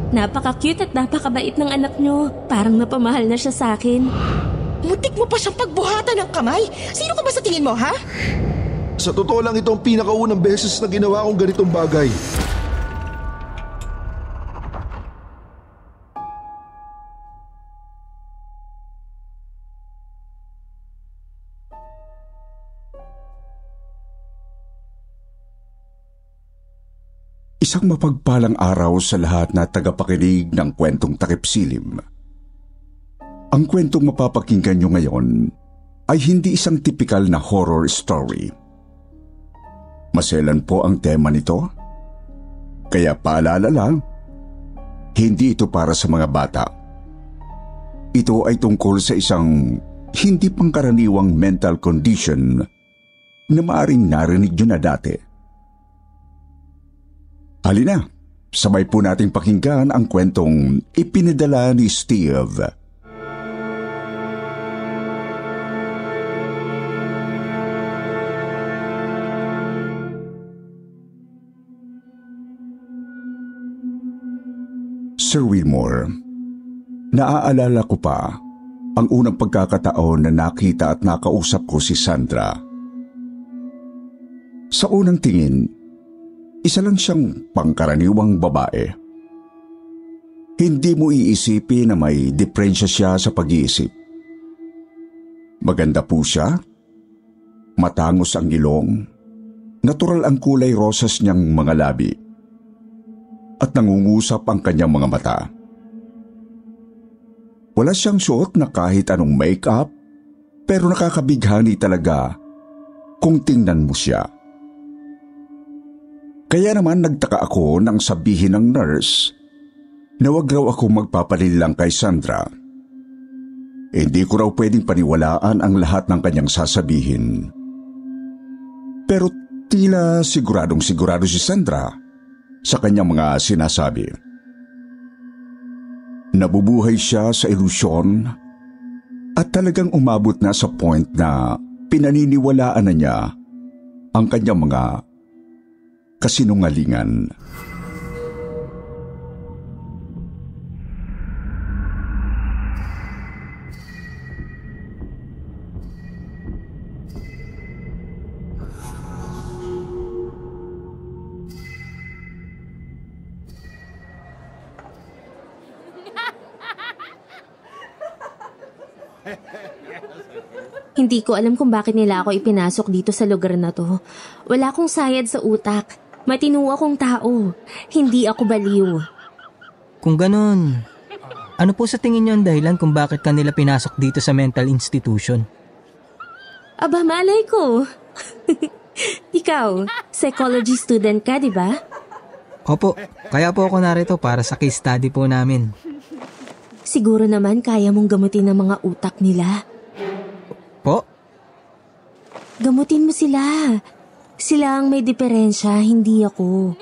Napaka-cute at napakabait ng anak nyo. Parang napamahal na siya sa akin. Muntik mo pa siyang pagbuhatan ng kamay. Sino ka ba sa tingin mo, ha? Sa totoo lang, ito ang pinakaunang beses na ginawa kong ganitong bagay. Isang mapagpalang araw sa lahat na tagapakinig ng kwentong Takip Silim. Ang kwentong mapapakinggan nyo ngayon ay hindi isang tipikal na horror story. Maselan po ang tema nito. Kaya paalala lang, hindi ito para sa mga bata. Ito ay tungkol sa isang hindi pangkaraniwang mental condition na maaring narinig nyo na dati. Halina, sabay po nating pakinggan ang kwentong ipinadala ni Steve. Sir Wilmore, naaalala ko pa ang unang pagkakataon na nakita at nakausap ko si Sandra. Sa unang tingin, isa lang siyang pangkaraniwang babae. Hindi mo iisipin na may diferensya siya sa pag-iisip. Maganda po siya, matangos ang ilong, natural ang kulay rosas niyang mga labi, at nangungusap ang kanyang mga mata. Wala siyang suot na kahit anong make-up, pero nakakabighani talaga kung tingnan mo siya. Kaya naman nagtaka ako nang sabihin ng nurse na wag raw ako magpapalilang kay Sandra. Hindi ko raw pwedeng paniwalaan ang lahat ng kanyang sasabihin. Pero tila siguradong sigurado si Sandra sa kanyang mga sinasabi. Nabubuhay siya sa ilusyon at talagang umabot na sa point na pinaniniwalaan na niya ang kanyang mga kasinungalingan. Hindi ko alam kung bakit nila ako ipinasok dito sa lugar na to. Wala akong sayad sa utak. Matino akong tao. Hindi ako baliw. Kung ganun, ano po sa tingin niyo ang dahilan kung bakit kanila pinasok dito sa mental institution? Aba, malay ko. Ikaw, psychology student ka, di ba? Opo, kaya po ako narito para sa case study po namin. Siguro naman kaya mong gamutin ang mga utak nila. Po? Gamutin mo sila. Sila ang may diferensya, hindi ako.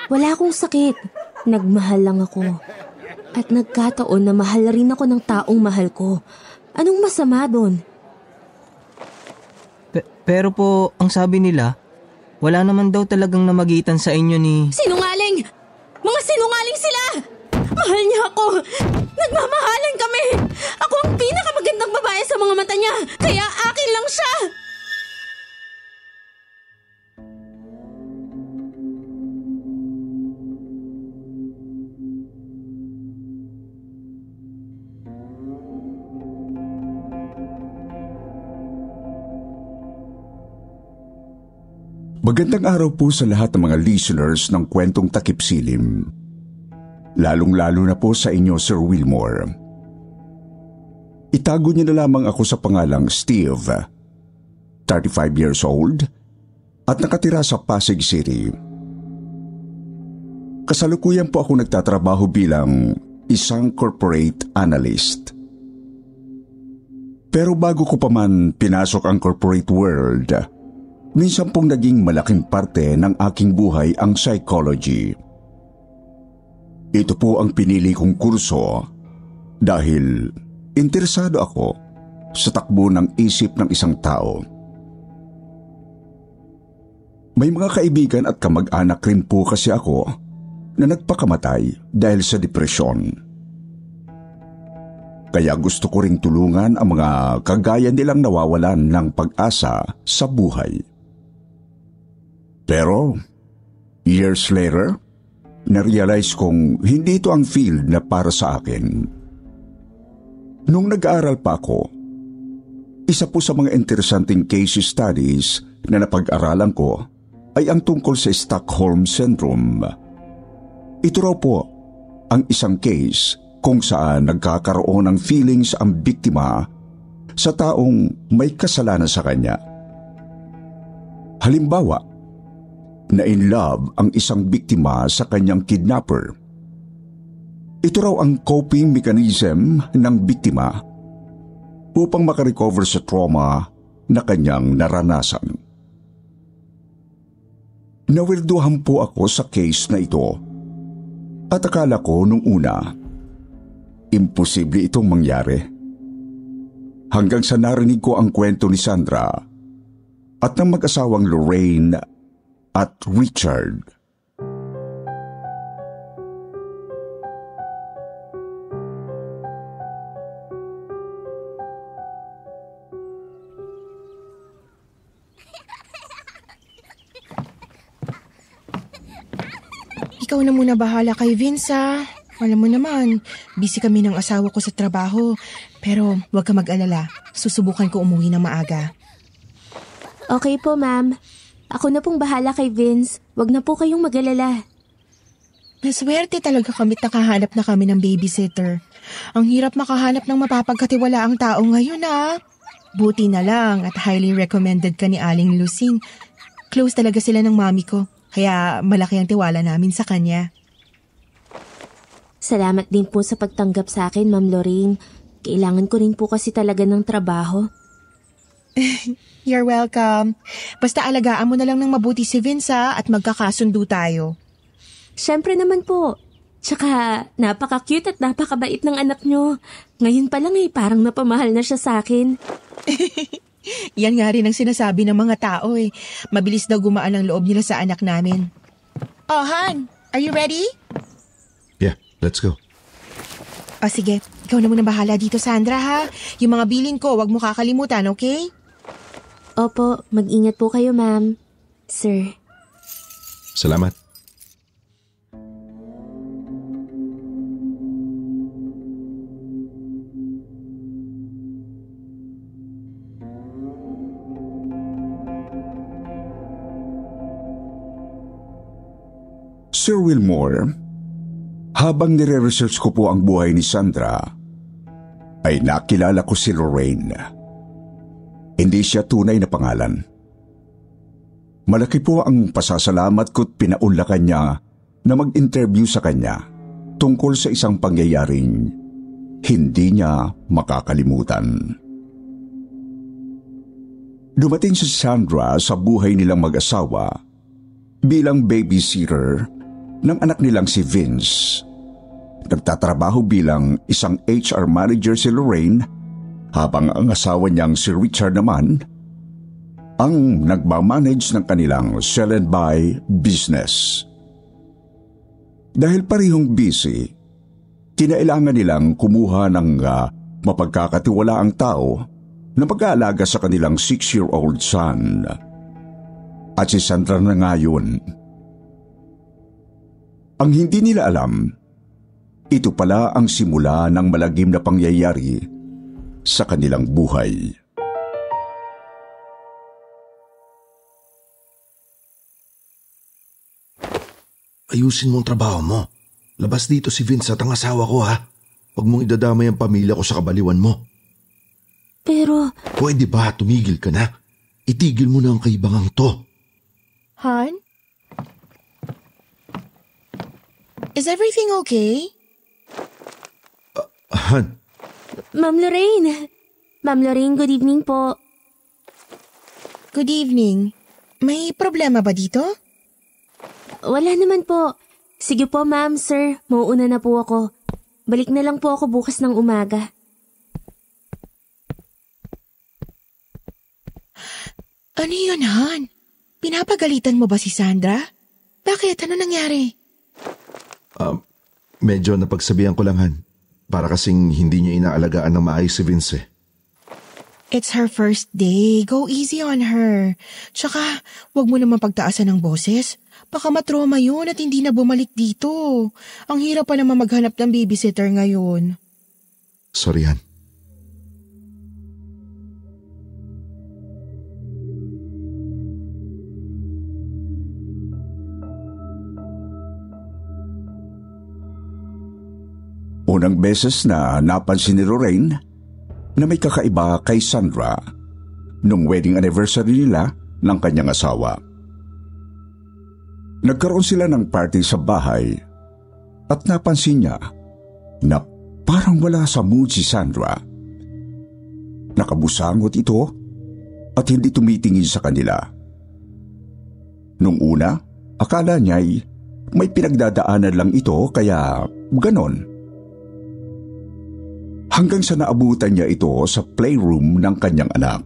Wala akong sakit. Nagmahal lang ako. At nagkataon na mahal rin ako ng taong mahal ko. Anong masama doon? Pero po, ang sabi nila, wala naman daw talagang namagitan sa inyo ni... Sinungaling! Mga sinungaling sila! Mahal niya ako! Nagmamahalan kami! Ako ang pinakamagandang babae sa mga mata niya! Kaya akin lang siya! Magandang araw po sa lahat ng mga listeners ng kwentong Takip Silim. Lalong-lalo na po sa inyo, Sir Wilmore. Itago niyo na lamang ako sa pangalang Steve, 35 years old, at nakatira sa Pasig City. Kasalukuyan po ako nagtatrabaho bilang isang corporate analyst. Pero bago ko pa man pinasok ang corporate world, minsan pong naging malaking parte ng aking buhay ang psychology. Ito po ang pinili kong kurso dahil interesado ako sa takbo ng isip ng isang tao. May mga kaibigan at kamag-anak rin po kasi ako na nagpakamatay dahil sa depresyon. Kaya gusto ko ring tulungan ang mga kagaya nilang nawawalan ng pag-asa sa buhay. Pero, years later, na-realize kong hindi ito ang field na para sa akin. Nung nag-aaral pa ako, isa po sa mga interesanting case studies na napag-aralan ko ay ang tungkol sa Stockholm Syndrome. Ito raw po ang isang case kung saan nagkakaroon ng feelings ang biktima sa taong may kasalanan sa kanya. Halimbawa, na in love ang isang biktima sa kanyang kidnapper. Ito raw ang coping mechanism ng biktima upang makarecover sa trauma na kanyang naranasan. Nawirduhan po ako sa case na ito at akala ko nung una, imposible itong mangyari. Hanggang sa narinig ko ang kwento ni Sandra at ng mag-asawang Lorraine at Richard. Ikaw na muna bahala kay Vince, ha? Alam mo naman, busy kami ng asawa ko sa trabaho. Pero huwag ka mag-alala, susubukan ko umuwi ng maaga. Okay po, ma'am. Ako na pong bahala kay Vince. Wag na po kayong mag-alala. Naswerte talaga kami't nakahanap na kami ng babysitter. Ang hirap makahanap ng mapapagkatiwalaang tao ngayon, ha? Buti na lang at highly recommended ka ni Aling Lucing. Close talaga sila ng mami ko, kaya malaki ang tiwala namin sa kanya. Salamat din po sa pagtanggap sa akin, Ma'am Lorraine. Kailangan ko rin po kasi talaga ng trabaho. You're welcome. Basta alagaan mo na lang ng mabuti si Vince, ha? At magkakasundo tayo. Siyempre naman po. Tsaka napaka-cute at napakabait ng anak nyo. Ngayon pa lang parang napamahal na siya sa akin. Yan nga rin ang sinasabi ng mga tao eh. Mabilis daw gumaan ang loob nila sa anak namin. Oh, Han, are you ready? Yeah, let's go. O sige, ikaw na muna bahala dito, Sandra, ha? Yung mga bilin ko, wag mo kakalimutan, okay? Opo, mag-ingat po kayo, ma'am. Sir. Salamat. Sir Wilmore, habang nire-research ko po ang buhay ni Sandra, ay nakilala ko si Lorraine. Hindi siya tunay na pangalan. Malaki po ang pasasalamat ko't pinaunlakan niya na mag-interview sa kanya tungkol sa isang pangyayaring hindi niya makakalimutan. Dumating si Sandra sa buhay nilang mag-asawa bilang babysitter ng anak nilang si Vince. Nagtatrabaho bilang isang HR manager si Lorraine habang ang asawa niyang si Richard naman ang nagmamanage ng kanilang sell and buy business. Dahil parehong busy, kinailangan nilang kumuha ng mapagkakatiwalaang tao na mag-aalaga sa kanilang 6-year-old son. At si Sandra na nga yun. Ang hindi nila alam, ito pala ang simula ng malagim na pangyayari sa kanilang buhay. Ayusin mo ang trabaho mo. Labas dito si Vince at ang asawa ko, ha? Huwag mong idadamay ang pamilya ko sa kabaliwan mo. Pero... Pwede ba tumigil ka na? Itigil mo na ang kaibangang to. Han? Is everything okay? Han, Ma'am Lorraine! Ma'am Lorraine, good evening po. Good evening. May problema ba dito? Wala naman po. Sige po, ma'am, sir. Mauuna na po ako. Balik na lang po ako bukas ng umaga. Ano yun, Han? Pinapagalitan mo ba si Sandra? Bakit? Ano nangyari? Medyo napagsabihan ko lang, Han. Para kasing hindi niya inaalagaan ng maayos si Vince eh. It's her first day. Go easy on her. Tsaka, wag mo naman pagtaasan ng boses. Baka matroma yun at hindi na bumalik dito. Ang hirap pa naman maghanap ng babysitter ngayon. Sorry, Han. Unang beses na napansin ni Lorraine na may kakaiba kay Sandra nung wedding anniversary nila ng kanyang asawa. Nagkaroon sila ng party sa bahay at napansin niya na parang wala sa mood si Sandra. Nakabusangot ito at hindi tumitingin sa kanila. Nung una, akala niya'y may pinagdadaanan lang ito kaya ganon. Hanggang sa naabutan niya ito sa playroom ng kanyang anak.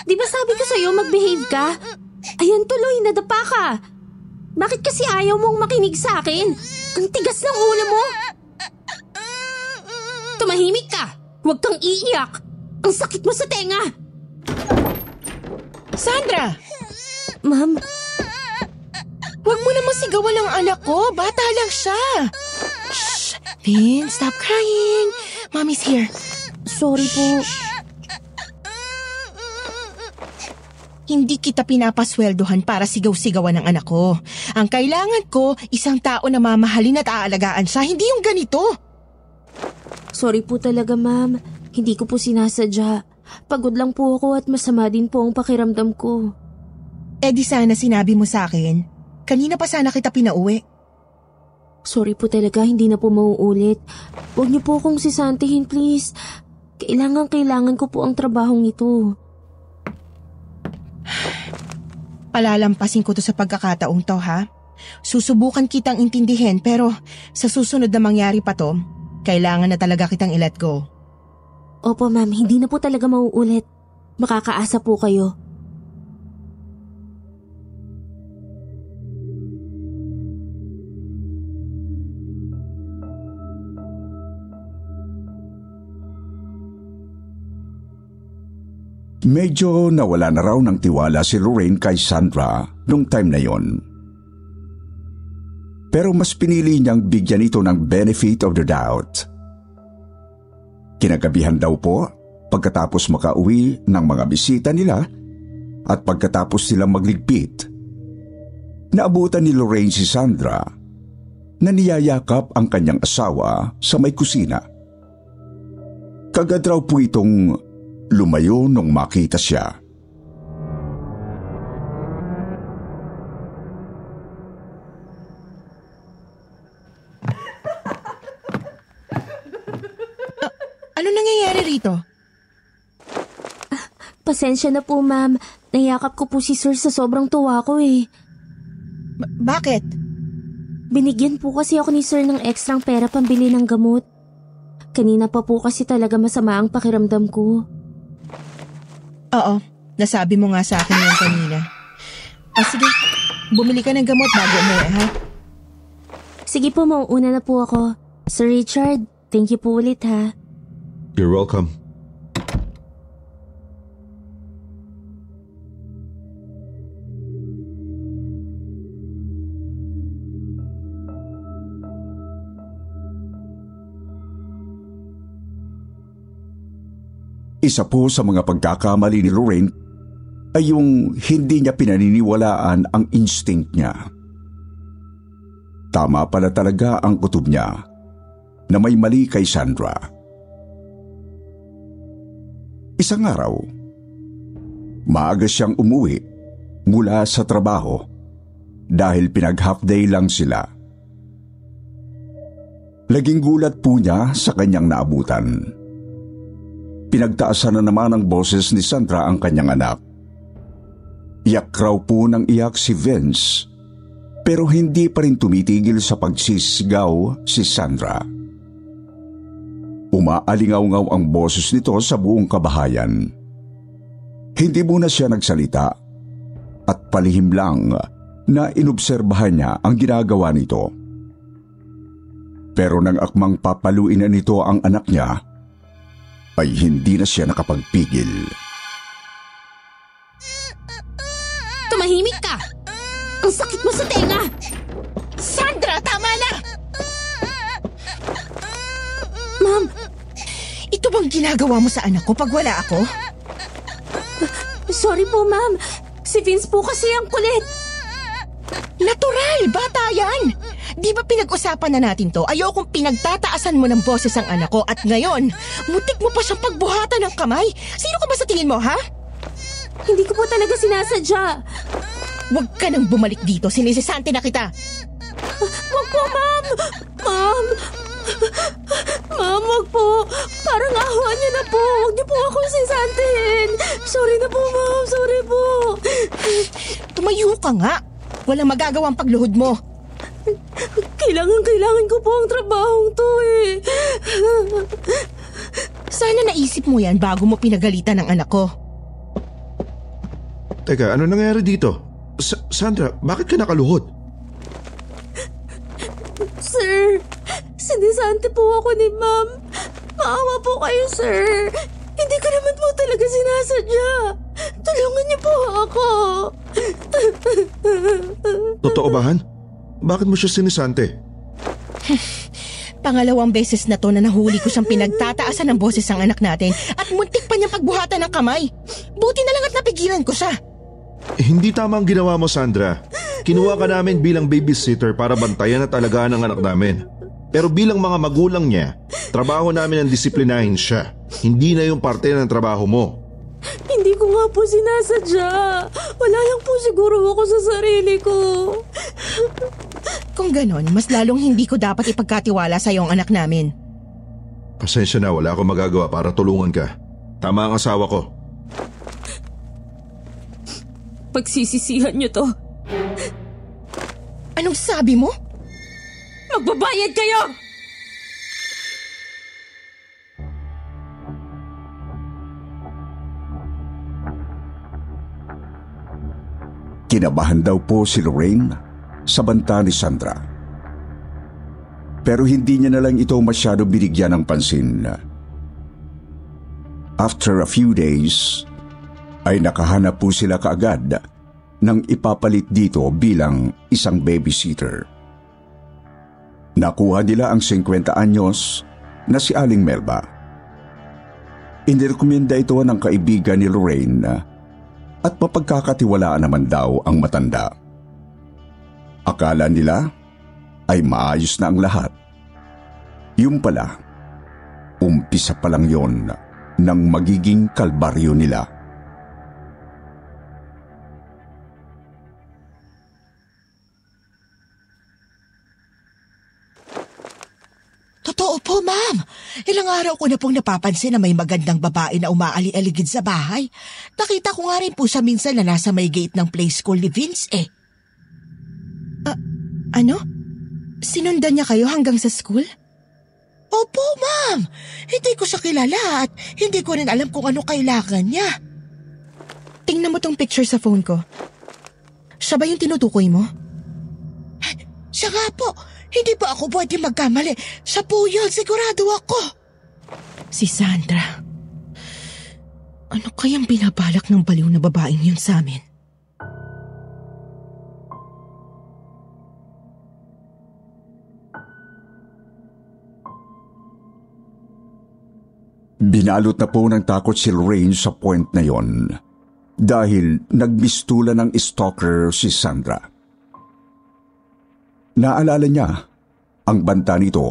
Di ba sabi ko sa'yo mag-behave ka? Ayan tuloy, nadapa ka. Bakit kasi ayaw mong makinig sa akin? Ang tigas ng ulo mo. Tumahimik ka. Huwag kang iiyak. Ang sakit mo sa tenga. Sandra! Ma'am, Huwag mo naman sigawan ang anak ko. Bata lang siya. Shh! Vin, stop crying. Mommy's here. sorry po. Hindi kita pinapasweldohan para sigaw-sigawan ng anak ko. Ang kailangan ko, isang tao na mamahalin at aalagaan siya, hindi yung ganito. Sorry po talaga, ma'am. Hindi ko po sinasadya. Pagod lang po ako at masama din po ang pakiramdam ko. Eh di sana sinabi mo sa akin. Kanina pa sana kita pinauwi. Sorry po talaga, hindi na po mauulit. Huwag niyo po akong sisantihin, please. Kailangan ko po ang trabahong ito. Palalampasin ko to sa pagkakataong to, ha? Susubukan kitang intindihin pero sa susunod na mangyari pa to, kailangan na talaga kitang i-let go. Opo, ma'am. Hindi na po talaga mauulit. Makakaasa po kayo. Medyo nawala na raw ng tiwala si Lorraine kay Sandra nung time na yon. Pero mas pinili niyang bigyan ito ng benefit of the doubt. Kinagabihan daw po, pagkatapos makauwi ng mga bisita nila at pagkatapos silang magligpit, naabutan ni Lorraine si Sandra na niyayakap ang kanyang asawa sa may kusina. Kagad raw po itong lumayo nung makita siya. Ano nangyayari rito? Pasensya na po, ma'am. Nayakap ko po si sir sa sobrang tuwa ko eh. Bakit? Binigyan po kasi ako ni sir ng ekstrang pera pambili ng gamot. Kanina pa po kasi talaga masama ang pakiramdam ko. Oo, nasabi mo nga sa akin yan kanina. Sige, bumili ka ng gamot bago umuwi, ha? Sige po, mauuna na po ako. Sir Richard, thank you po ulit ha. You're welcome. Isa po sa mga pagkakamali ni Lorraine ay yung hindi niya pinaniniwalaan ang instinct niya. Tama pala talaga ang kutob niya na may mali kay Sandra. Isang araw, maaga siyang umuwi mula sa trabaho dahil pinag-half day lang sila. Laging gulat po niya sa kanyang naabutan. Pinagtaasan na naman ng boses ni Sandra ang kanyang anak. Iyak raw po ng iyak si Vince, pero hindi pa rin tumitigil sa pagsisigaw si Sandra. Umaalingaw-ngaw ang boses nito sa buong kabahayan. Hindi muna siya nagsalita at palihim lang na inobserbahan niya ang ginagawa nito. Pero nang akmang papaluin na nito ang anak niya, ay hindi na siya nakapagpigil. Tumahimik ka! Ang sakit mo sa tenga! Sandra, tama na! Ma'am, Ito bang ginagawa mo sa anak ko pag wala ako? sorry po ma'am. Si Vince po kasi ang kulit. Natural, bata yan! Di ba pinag-usapan na natin to? Ayokong pinagtataasan mo ng boses ang anak ko at ngayon, mutik mo pa siyang pagbuhatan ng kamay. Sino ka ba sa tingin mo, ha? Hindi ko po talaga sinasadya. Huwag ka nang bumalik dito, sinisisante na kita. Wag po, ma'am! Ma'am! Ma'am, wag po. Parang awa niyo na po. Wag niyo po ako sisantihin. Sorry na po, ma'am. Sorry po. Tumayo ka nga. Walang magagawang pagluhod mo. Kailangan ko po ang trabahong to eh. Sana naisip mo yan bago mo pinagalitan ng anak ko. Teka, ano nangyari dito? Sandra, bakit ka nakaluhod? Sir, sinisante po ako ni ma'am. Maawa po kayo, sir. Hindi ko naman po talaga sinasadya. Tulungan niyo po ako. Totoo ba, Han? Bakit mo siya sinisante? Pangalawang beses na to na nahuli ko siyang pinagtataasan ng boses ang anak natin at muntik pa niyang pagbuhatan ng kamay. Buti na lang at napigilan ko siya. Hindi tama ang ginawa mo, Sandra. Kinuha ka namin bilang babysitter para bantayan at alagaan ang anak namin. Pero bilang mga magulang niya, trabaho namin ang disiplinahin siya. Hindi na yung parte ng trabaho mo. Hindi ko nga po sinasadya. Wala lang po siguro ako sa sarili ko. Kung ganon, mas lalong hindi ko dapat ipagkatiwala sa iyo ang anak namin. Pasensya na, wala akong magagawa para tulungan ka. Tama ang asawa ko. Pagsisisihan niyo to. Anong sabi mo? Magbabayad kayo! Kinabahan daw po si Lorraine sa banta ni Sandra. Pero hindi niya na lang ito masyado binigyan ng pansin. After a few days, ay nakahanap po sila kaagad ng ipapalit dito bilang isang babysitter. Nakuha nila ang 50 anyos na si Aling Melba. Inirekomenda ito ng kaibigan ni Lorraine at mapagkakatiwalaan naman daw ang matanda. Akala nila ay maayos na ang lahat. Yung pala, umpisa pa lang yon ng magiging kalbaryo nila. Totoo po, ma'am. Ilang araw ko na pong napapansin na may magandang babae na umaali-aligid sa bahay. Nakita ko nga rin po siya minsan na nasa may gate ng play school ni Vince eh. Ano? Sinundan niya kayo hanggang sa school? Opo, ma'am. Hindi ko siya kilala at hindi ko rin alam kung ano kailangan niya. Tingnan mo tong picture sa phone ko. Siya ba yung tinutukoy mo? Siya nga po. Hindi pa ako pwede magkamali. Siya po yun, sigurado ako. Si Sandra. Ano kayang binabalak ng baliw na babaeng yun sa amin? Binalot na po ng takot si Lorraine sa point na yon dahil nagbistula ng stalker si Sandra. Naalala niya ang banta nito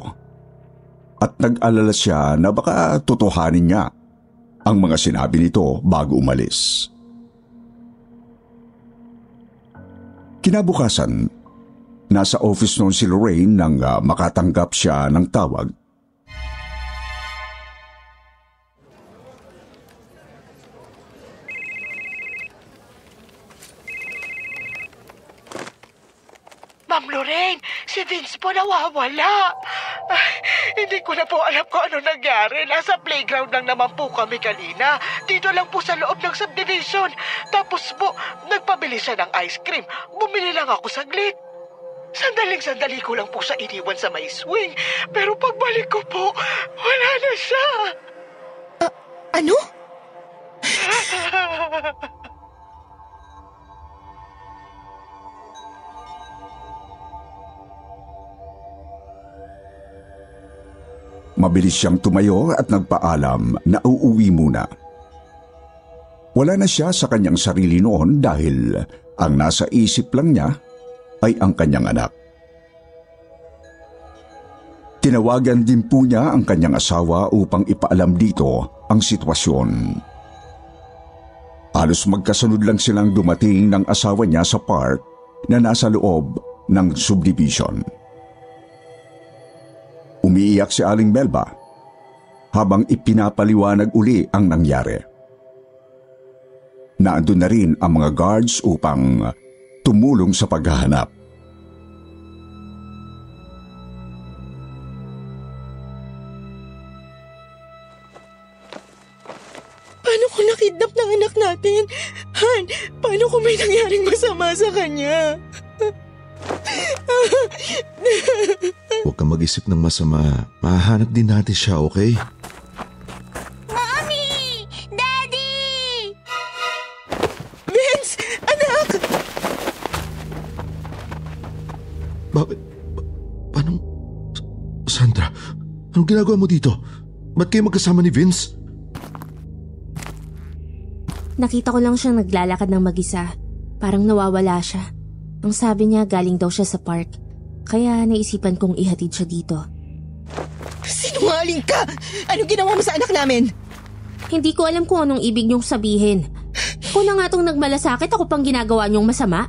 at nag-alala siya na baka totohanin niya ang mga sinabi nito bago umalis. Kinabukasan, nasa office noon si Lorraine nang makatanggap siya ng tawag. Ma'am Lorraine, si Vince po nawawala. Hindi ko na po alam kung ano nangyari. Nasa playground lang naman po kami kanina. Dito lang po sa loob ng subdivision. Tapos po, nagpabili siya ng ice cream. Bumili lang ako saglit. Sandaling-sandali ko lang po siya iniwan sa may swing. Pero pagbalik ko po, wala na siya. Ano? Mabilis siyang tumayo at nagpaalam na uuwi muna. Wala na siya sa kanyang sarili noon dahil ang nasa isip lang niya ay ang kanyang anak. Tinawagan din po niya ang kanyang asawa upang ipaalam dito ang sitwasyon. Halos magkasunod lang silang dumating ng asawa niya sa park na nasa loob ng subdivision. Umiiyak si Aling Melba habang ipinapaliwanag uli ang nangyari. Naandun na rin ang mga guards upang tumulong sa paghahanap. Paano kung nakidnap ng anak natin? Han, paano kung may nangyaring masama sa kanya? Huwag kang mag-isip ng masama. Mahahanap din natin siya, okay? Mommy! Daddy! Vince! Anak! Bakit? Paano? Sandra, anong ginagawa mo dito? Ba't kayo magkasama ni Vince? Nakita ko lang siyang naglalakad ng mag-isa. Parang nawawala siya. Ang sabi niya galing daw siya sa park. Kaya naisipan kong ihatid siya dito. Sinungaling ka! Anong ginawa mo sa anak namin? Hindi ko alam kung anong ibig niyong sabihin. Kung na nga tong nagmalasakit, ako pang ginagawa niyong masama?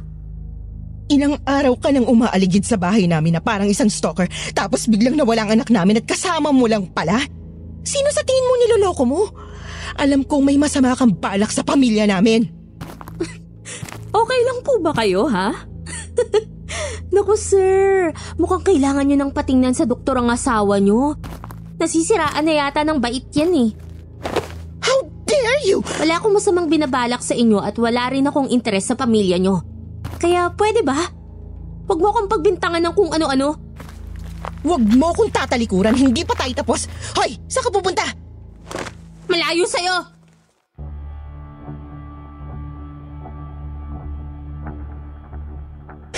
Ilang araw ka nang umaaligid sa bahay namin na parang isang stalker, tapos biglang nawala ang anak namin at kasama mo lang pala? Sino sa tingin mo niloloko mo? Alam kong may masama kang balak sa pamilya namin. Okay lang po ba kayo, ha? Naku sir, mukhang kailangan nyo ng patingnan sa doktor ang asawa nyo. Nasisiraan na yata ng bait yan eh. How dare you! Wala akong masamang binabalak sa inyo at wala rin akong interes sa pamilya nyo. Kaya pwede ba? Huwag mo akong pagbintangan ng kung ano-ano. Huwag mo kong tatalikuran, hindi pa tayo tapos. Hoy, saan ka pupunta? Malayo sa'yo!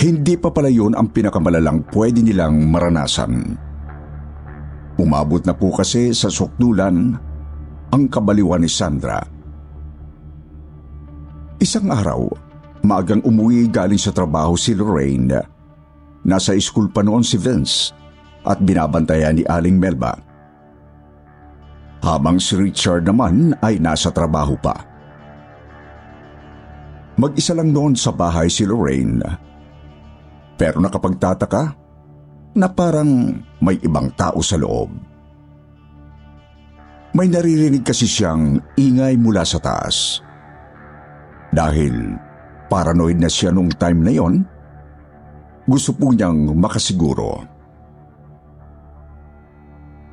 Hindi pa pala yun ang pinakamalalang pwede nilang maranasan. Umabot na po kasi sa sukdulan ang kabaliwan ni Sandra. Isang araw, maagang umuwi galing sa trabaho si Lorraine. Nasa school pa noon si Vince at binabantayan ni Aling Melba. Habang si Richard naman ay nasa trabaho pa. Mag-isa lang noon sa bahay si Lorraine. Pero nakapagtataka na parang may ibang tao sa loob. May naririnig kasi siyang ingay mula sa taas. Dahil paranoid na siya nung time na yon, gusto po niyang makasiguro.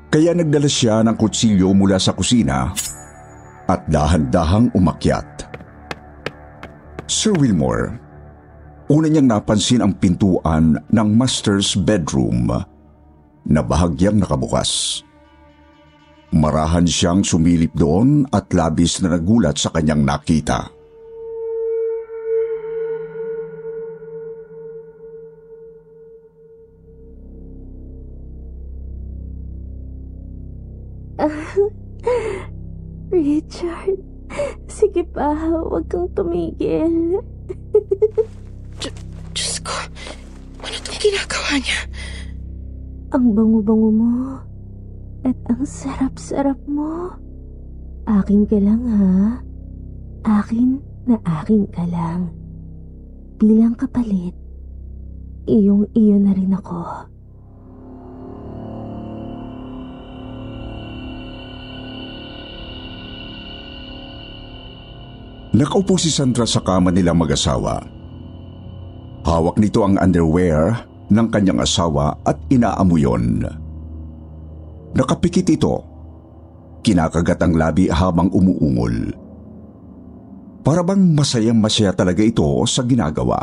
Kaya nagdala siya ng kutsilyo mula sa kusina at dahan-dahang umakyat. Sir Wilmore, una niyang napansin ang pintuan ng master's bedroom na bahagyang nakabukas. Marahan siyang sumilip doon at labis na nagulat sa kanyang nakita. Richard, sige pa, huwag kang tumigil. Diyos ko, ano itong ginagawa niya? Ang bango-bango mo at ang sarap-sarap mo. Akin ka lang ha. Akin na akin ka lang. Bilang kapalit, iyong-iyo na rin ako. Nakaupo si Sandra sa kama nilang mag-asawa. Hawak nito ang underwear ng kanyang asawa at inaamuyon. Nakapikit ito. Kinakagat ang labi habang umuungol. Para bang masayang-masaya talaga ito sa ginagawa.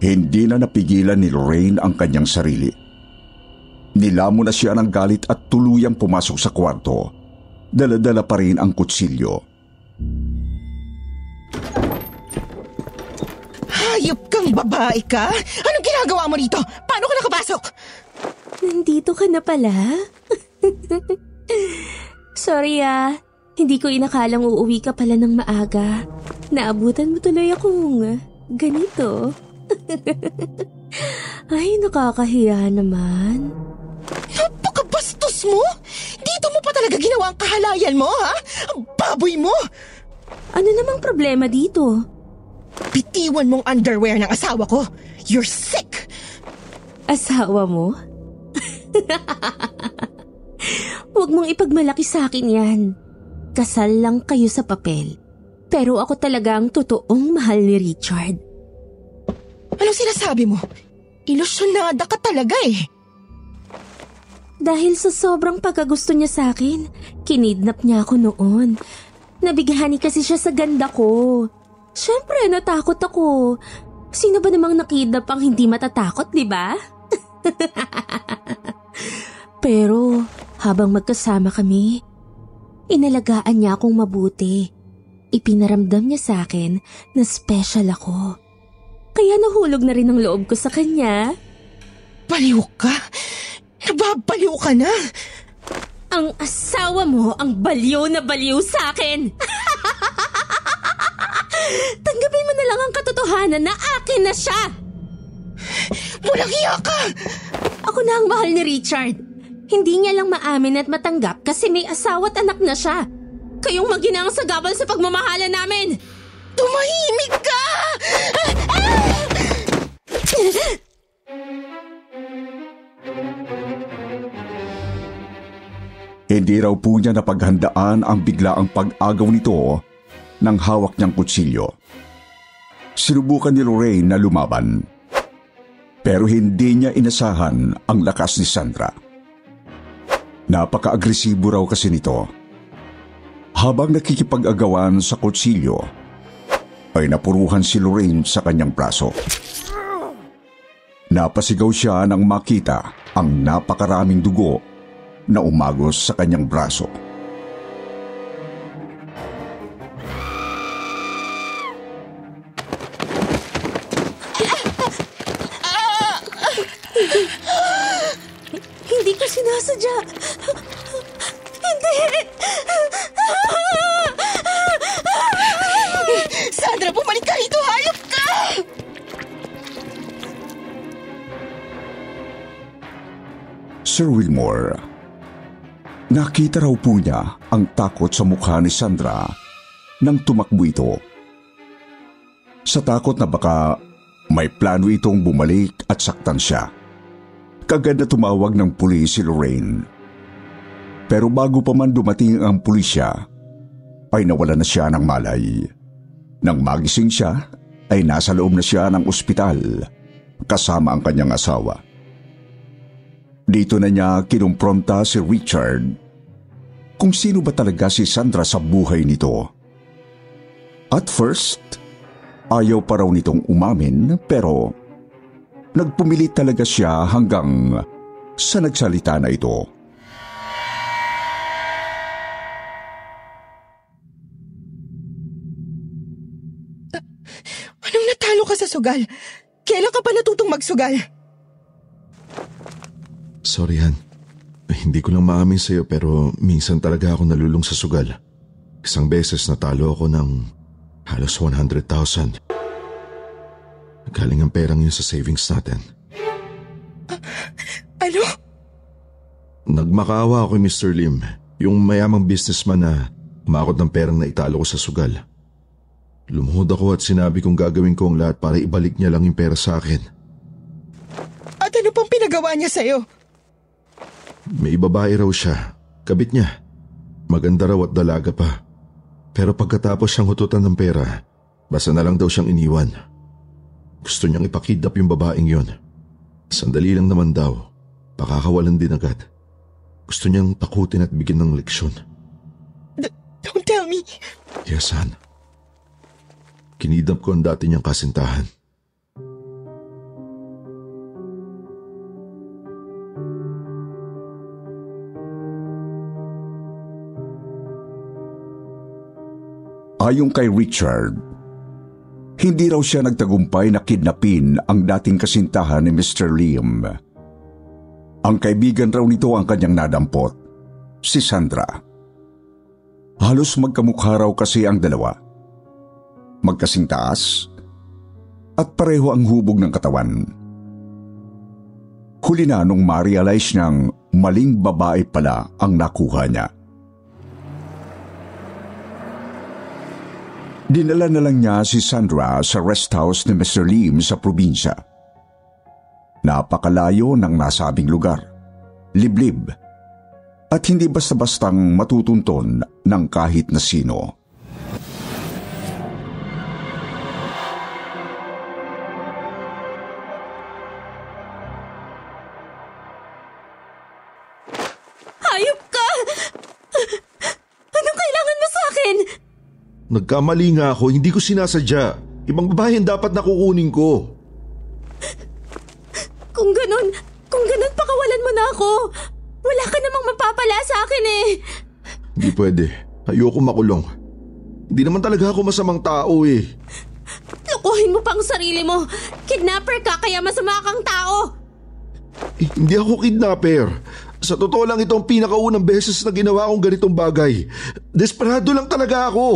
Hindi na napigilan ni Lorraine ang kanyang sarili. Nilamon na siya ng galit at tuluyang pumasok sa kwarto. Dala-dala pa rin ang kutsilyo. Hayop kang babae ka? Anong ginagawa mo rito? Paano ka nakapasok? Nandito ka na pala? Sorry hindi ko inakalang uuwi ka pala ng maaga. Naabutan mo tuloy akong ganito. Ay, nakakahiya naman. Napakabastos mo! Dito mo pa talaga ginawa ang kahalayan mo, ha? Ang baboy mo! Ano namang problema dito? Bitiwan mong underwear ng asawa ko. You're sick! Asawa mo? Huwag mong ipagmalaki sa akin yan. Kasal lang kayo sa papel. Pero ako talaga ang totoong mahal ni Richard. Anong sinasabi mo? Ilusyonada ka talaga eh. Dahil sa sobrang pagkagusto niya sa akin, kinidnap niya ako noon. Nabighani kasi siya sa ganda ko. Siyempre, natakot ako. Sino ba namang nakidnap ang hindi matatakot, di ba? Pero habang magkasama kami, inalagaan niya akong mabuti. Ipinaramdam niya sa akin na special ako. Kaya nahulog na rin ang loob ko sa kanya. Baliw ka? Nababaliw ka na? Ang asawa mo ang baliw na baliw sa akin. Tanggapin mo na lang ang katotohanan na akin na siya. Walang hiya ka! Ako na ang mahal ni Richard. Hindi niya lang maamin at matanggap kasi may asawa at anak na siya. Kayong mag-ina ang sagabal sa pagmamahala namin. Tumahimik ka! Hindi raw po niya napaghandaan ang biglaang pag-agaw nito ng hawak niyang kutsilyo. Sinubukan ni Lorraine na lumaban. Pero hindi niya inasahan ang lakas ni Sandra. Napaka-agresibo raw kasi nito. Habang nakikipag-agawan sa kutsilyo, ay napuruhan si Lorraine sa kanyang braso. Napasigaw siya nang makita ang napakaraming dugo na umagos sa kanyang braso. Hindi ko sinasadya. Hindi! Sandra, bumalik ka rito! Hayop ka! Sir Wilmore, nakita raw po niya ang takot sa mukha ni Sandra nang tumakbo ito. Sa takot na baka may plano itong bumalik at saktan siya, kagad na tumawag ng pulis si Lorraine. Pero bago pa man dumating ang pulisya, ay nawala na siya ng malay. Nang magising siya, ay nasa loob na siya ng ospital kasama ang kanyang asawa. Dito na niya kinumpronta si Richard kung sino ba talaga si Sandra sa buhay nito. At first, ayaw pa raw nitong umamin pero nagpumilit talaga siya hanggang sa nagsalita na ito. Anong natalo ka sa sugal? Kailan ka pa natutong magsugal? Sorry, Han. Hindi ko lang maamin sa'yo pero minsan talaga ako nalulung sa sugal. Isang beses natalo ako ng halos 100,000. Galing ang perang yun sa savings natin. Ano? Nagmakaawa ako kay Mr. Lim, yung mayamang businessman na umakot ng perang na italo ko sa sugal. Lumuhod ako at sinabi kong gagawin ko ang lahat para ibalik niya lang yung pera sa akin. At ano pang pinagawa niya sa'yo? May babae raw siya, kabit niya. Maganda raw at dalaga pa. Pero pagkatapos siyang hututan ng pera, basta na lang daw siyang iniwan. Gusto niyang ipakidnap yung babaeng yon. Sandali lang naman daw, pakakawalan din agad. Gusto niyang takutin at bigyan ng leksyon. Don't tell me. Yes, Han. Kinidnap ko ang dati niyang kasintahan. Ayon kay Richard, hindi raw siya nagtagumpay na kidnapin ang dating kasintahan ni Mr. Liam. Ang kaibigan raw nito ang kanyang nadampot, si Sandra. Halos magkamukha raw kasi ang dalawa. Magkasing taas at pareho ang hubog ng katawan. Huli na nung ma-realize niyang maling babae pala ang nakuha niya. Dinala na lang niya si Sandra sa rest house ni Mr. Lim sa probinsya. Napakalayo ng nasabing lugar, liblib, at hindi basta-bastang matutunton ng kahit na sino. Hayop ka! Anong kailangan mo sa akin? Nagkamali nga ako, hindi ko sinasadya. Ibang babae ang dapat nakukunin ko. Kung ganun, pakawalan mo na ako. Wala ka namang mapapala sa akin eh. Hindi pwede. Ayoko makulong. Hindi naman talaga ako masamang tao eh. Lukuhin mo pa ang sarili mo. Kidnapper ka kaya masama kang tao. Hindi ako kidnapper. Sa totoo lang ito ang pinakaunang beses na ginawa kong ganitong bagay. Desperado lang talaga ako.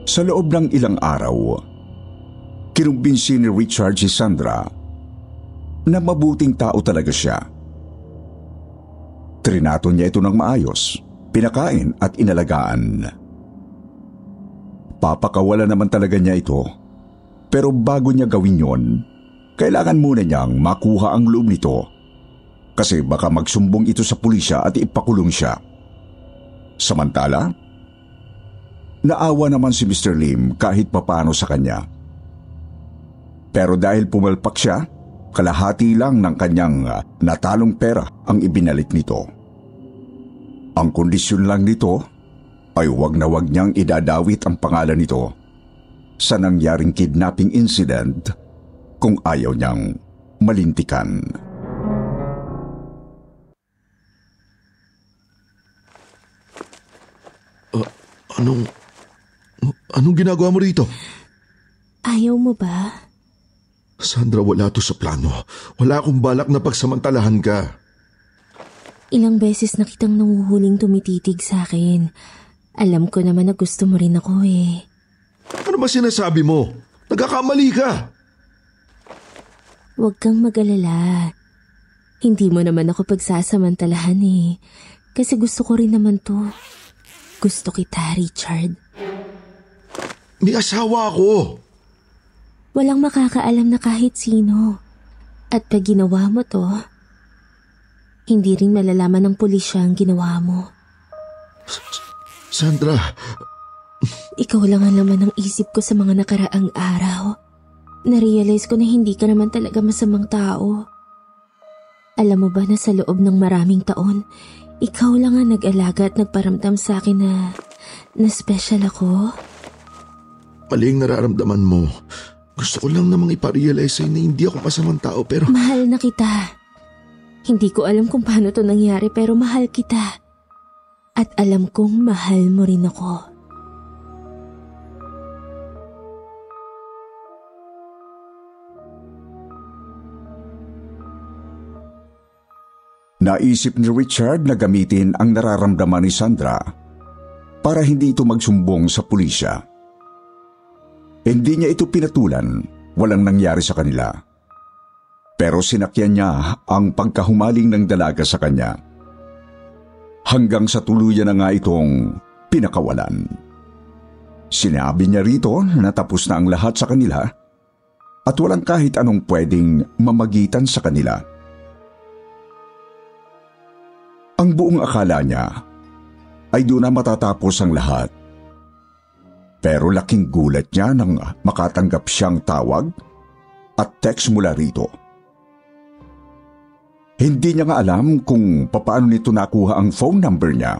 Sa loob ng ilang araw, kinumbinsi ni Richard si Sandra na mabuting tao talaga siya. Trinato niya ito ng maayos, pinakain at inalagaan. Papakawala naman talaga niya ito, pero bago niya gawin yon, kailangan muna niyang makuha ang loob nito kasi baka magsumbong ito sa pulisya at ipakulong siya. Samantala, naawa naman si Mr. Lim kahit papano sa kanya. Pero dahil pumalpak siya, kalahati lang ng kanyang natalong pera ang ibinalik nito. Ang kondisyon lang nito ay wag na wag niyang idadawit ang pangalan nito sa nangyaring kidnapping incident kung ayaw niyang malintikan. Anong ginagawa mo rito? Ayaw mo ba? Sandra, wala to sa plano. Wala akong balak na pagsamantalahan ka. Ilang beses na kitang nanguhuling tumititig sa akin. Alam ko naman na gusto mo rin ako eh. Ano ba sinasabi mo? Nagkakamali ka. Huwag kang mag-alala. Hindi mo naman ako pagsasamantalahan eh. Kasi gusto ko rin naman to. Gusto kita, Richard. May asawa ako. Walang makakaalam na kahit sino. At pag ginawa mo to, hindi rin malalaman ng pulisya ang ginawa mo. Sandra. Ikaw lang ang laman ng isip ko sa mga nakaraang araw. Narealize ko na hindi ka naman talaga masamang tao. Alam mo ba na sa loob ng maraming taon, ikaw lang ang nag-alaga at nagparamdam sa akin na special ako? Mali ang nararamdaman mo. Gusto ko lang namang iparealize sa'yo na hindi ako masamang tao pero... Mahal na kita. Hindi ko alam kung paano to nangyari pero mahal kita. At alam kong mahal mo rin ako. Naisip ni Richard na gamitin ang nararamdaman ni Sandra para hindi ito magsumbong sa pulisya. Hindi niya ito pinatulan, walang nangyari sa kanila. Pero sinakyan niya ang pagkahumaling ng dalaga sa kanya. Hanggang sa tuluyan na nga itong pinakawalan. Sinabi niya rito na tapos na ang lahat sa kanila at walang kahit anong pwedeng mamagitan sa kanila. Ang buong akala niya ay doon na matatapos ang lahat. Pero laking gulat niya nang makatanggap siyang tawag at text mula rito. Hindi niya nga alam kung papaano nito nakuha ang phone number niya.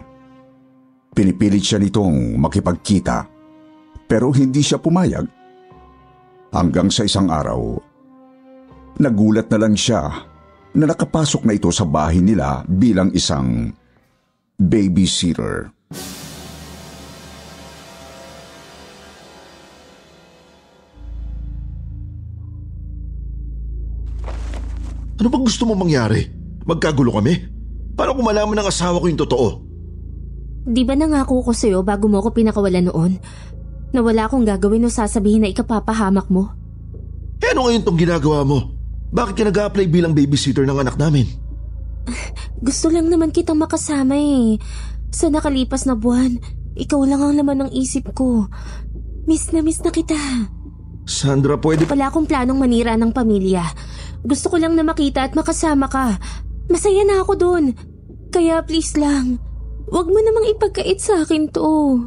Pinipilit siya nitong makipagkita pero hindi siya pumayag. Hanggang sa isang araw, nagulat na lang siya na nakapasok na ito sa bahay nila bilang isang babysitter. Ano bang gusto mo mangyari? Magkagulo kami? Paano kung malaman ng asawa ko yung totoo? Di ba nangako ko sa'yo bago mo ako pinakawalan noon? Na wala akong gagawin o sasabihin na ikapapahamak mo? Eh ano ngayon tong ginagawa mo? Bakit ka nag-a-apply bilang babysitter ng anak namin? Gusto lang naman kitang makasama eh. Sa nakalipas na buwan, ikaw lang ang laman ng isip ko. Miss na kita. Sandra, pwede... Wala akong planong manira ng pamilya. Gusto ko lang na makita at makasama ka. Masaya na ako doon. Kaya please lang, wag mo namang ipagkait sa akin to.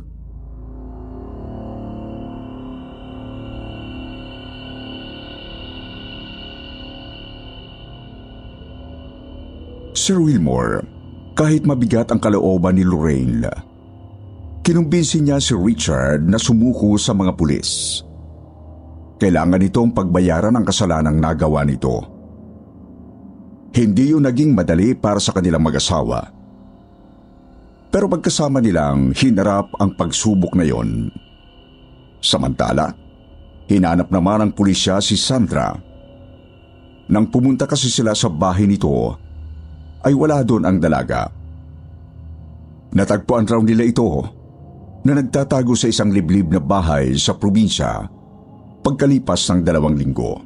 Sir Wilmore, kahit mabigat ang kalooban ni Lorraine, kinumbinsi niya si Richard na sumuko sa mga pulis. Kailangan nitong pagbayaran ang kasalanang nagawa nito. Hindi yun naging madali para sa kanilang mag-asawa. Pero pagkasama nilang hinarap ang pagsubok na yon. Samantala, hinanap naman ng pulisya si Sandra. Nang pumunta kasi sila sa bahay nito, ay wala doon ang dalaga. Natagpuan raw nila ito na nagtatago sa isang liblib na bahay sa probinsya pagkalipas ng 2 linggo.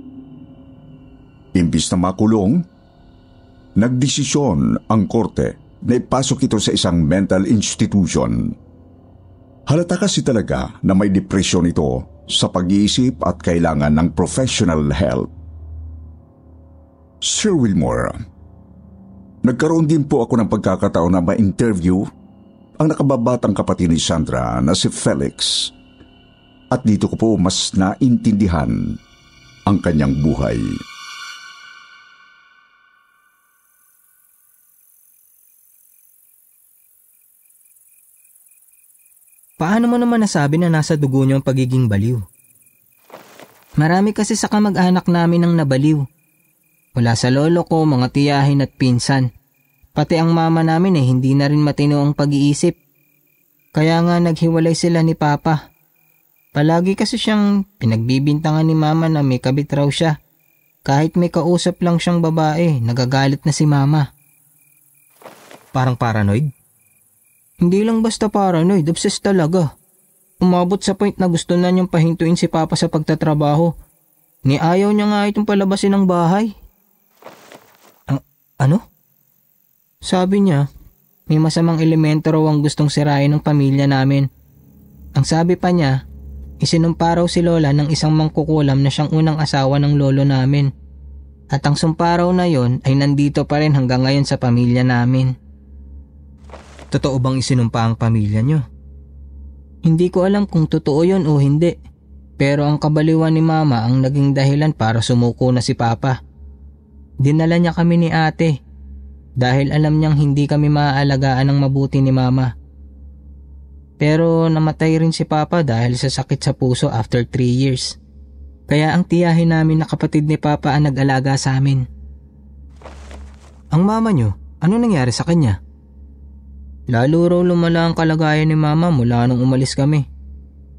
Imbis na makulong, nagdesisyon ang korte na ipasok ito sa isang mental institution. Halata kasi talaga na may depresyon ito sa pag-iisip at kailangan ng professional help. Sir Wilmore, nagkaroon din po ako ng pagkakataon na ma-interview ang nakababatang kapatid ni Sandra na si Felix. At dito ko po mas naintindihan ang kanyang buhay. Paano mo naman nasabi na nasa dugo niyo ang pagiging baliw? Marami kasi sa kamag-anak namin ang nabaliw. Wala sa lolo ko, mga tiyahin at pinsan. Pati ang mama namin hindi na rin matino ang pag-iisip. Kaya nga naghiwalay sila ni Papa. Palagi kasi siyang pinagbibintangan ni Mama na may kabit raw siya. Kahit may kausap lang siyang babae, nagagalit na si Mama. Parang paranoid? Hindi lang basta paranoid, obsessed talaga. Umabot sa point na gusto na niyang pahintuin si Papa sa pagtatrabaho. Ayaw niya nga itong palabasin ng bahay. Ano? Sabi niya, may masamang elemento raw ang gustong sirain ng pamilya namin. Ang sabi pa niya, isinumpa raw si Lola ng isang mangkukulam na siyang unang asawa ng lolo namin. At ang sumpa raw na yon ay nandito pa rin hanggang ngayon sa pamilya namin. Totoo bang isinumpa ang pamilya niyo? Hindi ko alam kung totoo yon o hindi. Pero ang kabaliwan ni Mama ang naging dahilan para sumuko na si Papa. Dinala niya kami ni Ate dahil alam niyang hindi kami maaalagaan ng mabuti ni Mama. Pero namatay rin si Papa dahil sa sakit sa puso after 3 years. Kaya ang tiyahin namin na kapatid ni Papa ang nag-alaga sa amin. Ang mama niyo, ano nangyari sa kanya? Lalo raw lumala ang kalagayan ni Mama mula nung umalis kami.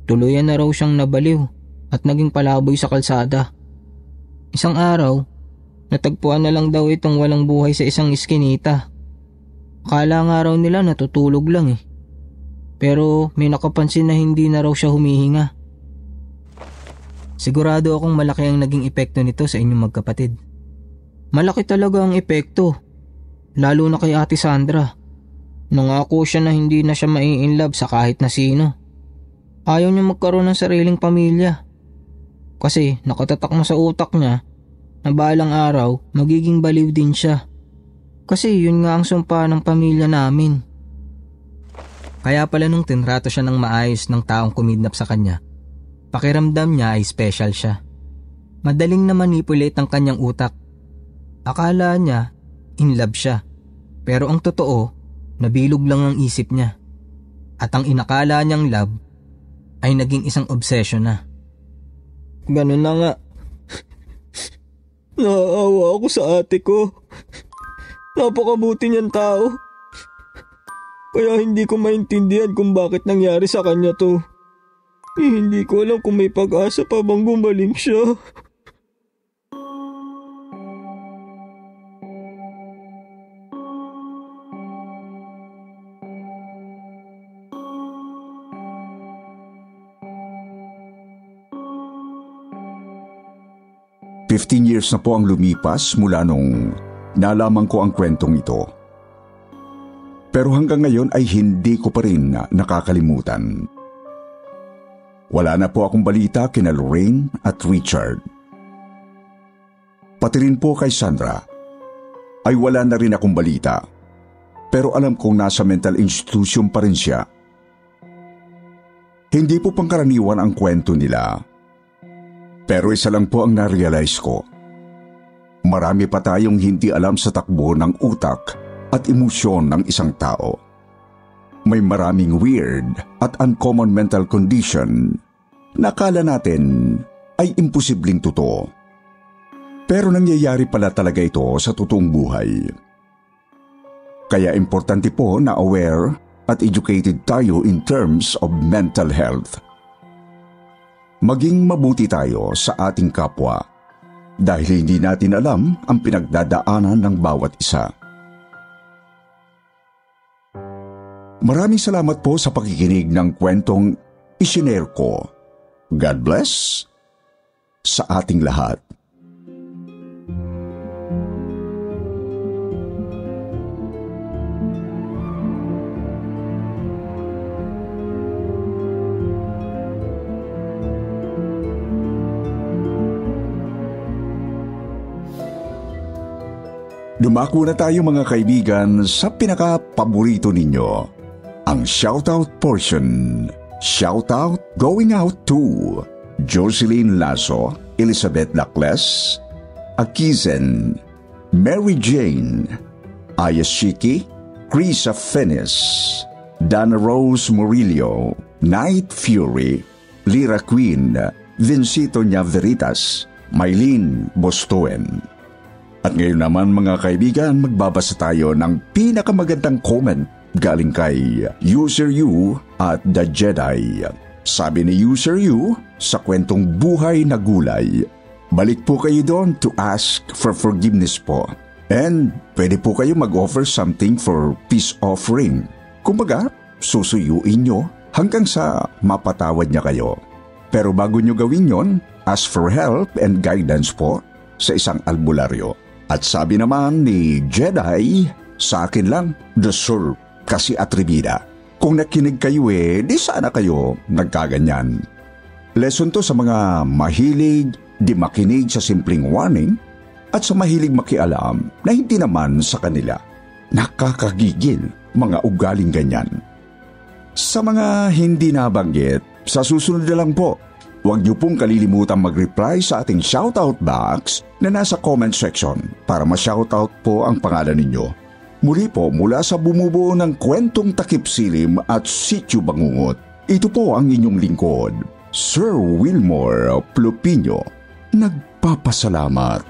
Tuluyan na raw siyang nabaliw at naging palaboy sa kalsada. Isang araw, natagpuan na lang daw itong walang buhay sa isang iskinita. Akala nga raw nila natutulog lang Pero may nakapansin na hindi na raw siya humihinga. Sigurado akong malaki ang naging epekto nito sa inyong magkapatid. Malaki talaga ang epekto, lalo na kay Ate Sandra. Nangako siya na hindi na siya mai-inlove sa kahit na sino. Ayaw niya magkaroon ng sariling pamilya. Kasi nakatatak na sa utak niya na balang araw magiging baliw din siya. Kasi yun nga ang sumpa ng pamilya namin. Kaya pala nung tinrato siya ng maayos ng taong kumidnap sa kanya, pakiramdam niya ay special siya. Madaling na manipulate ang kanyang utak. Akala niya in love siya, pero ang totoo, nabilog lang ang isip niya. At ang inakala niyang love ay naging isang obsession na. Ganun na nga. Naaawa ako sa ate ko. Napakabuti niyang tao. Kaya hindi ko maintindihan kung bakit nangyari sa kanya to. Hindi ko alam kung may pag-asa pa bang gumaling siya. "15 years na po ang lumipas mula nung nalaman ko ang kwentong ito. Pero hanggang ngayon ay hindi ko pa rin nakakalimutan. Wala na po akong balita kina Lorraine at Richard. Pati rin po kay Sandra ay wala na rin akong balita. Pero alam kong nasa mental institution pa rin siya. Hindi po pangkaraniwan ang kwento nila. Pero isa lang po ang na-realize ko. Marami pa tayong hindi alam sa takbo ng utak at emosyon ng isang tao. May maraming weird at uncommon mental condition na akala natin ay imposibleng totoo. Pero nangyayari pala talaga ito sa totoong buhay. Kaya importante po na aware at educated tayo in terms of mental health. Maging mabuti tayo sa ating kapwa dahil hindi natin alam ang pinagdadaanan ng bawat isa. Maraming salamat po sa pakikinig ng kwentong isinare ko. God bless sa ating lahat. Dumako na tayo mga kaibigan sa pinaka-paborito ninyo. Ang shoutout portion. Shoutout going out to Jocelyn Lasso, Elizabeth Lacles, Akizen, Mary Jane, Ayashiki, Krisa Fenes, Dana Rose Murillo, Night Fury, Lira Queen, Vincito Naveritas, Maylene Bostuen. At ngayon naman mga kaibigan, magbabasa tayo ng pinakamagandang comment galing kay User U at The Jedi. Sabi ni User U, sa kwentong Buhay na Gulay, balik po kayo doon to ask for forgiveness po. And pwede po kayo mag-offer something for peace offering. Kumbaga, susuyuin nyo hanggang sa mapatawad niya kayo. Pero bago nyo gawin yon, ask for help and guidance po sa isang albularyo. At sabi naman ni Jedi, sa akin lang, deserve kasi atribida. Kung nakinig kayo di sana kayo nagkaganyan. Lesson to sa mga mahilig di makinig sa simpleng warning at sa mahilig makialam na hindi naman sa kanila. Nakakagigil mga ugaling ganyan. Sa mga hindi nabanggit, sa susunod na lang po, huwag niyo pong kalilimutan mag-reply sa ating shoutout box na nasa comment section para ma-shoutout po ang pangalan ninyo. Muli po mula sa bumubuo ng kwentong Takip Silim at Sityo Bangungot, ito po ang inyong lingkod, Sir Wilmore Plupino. Nagpapasalamat.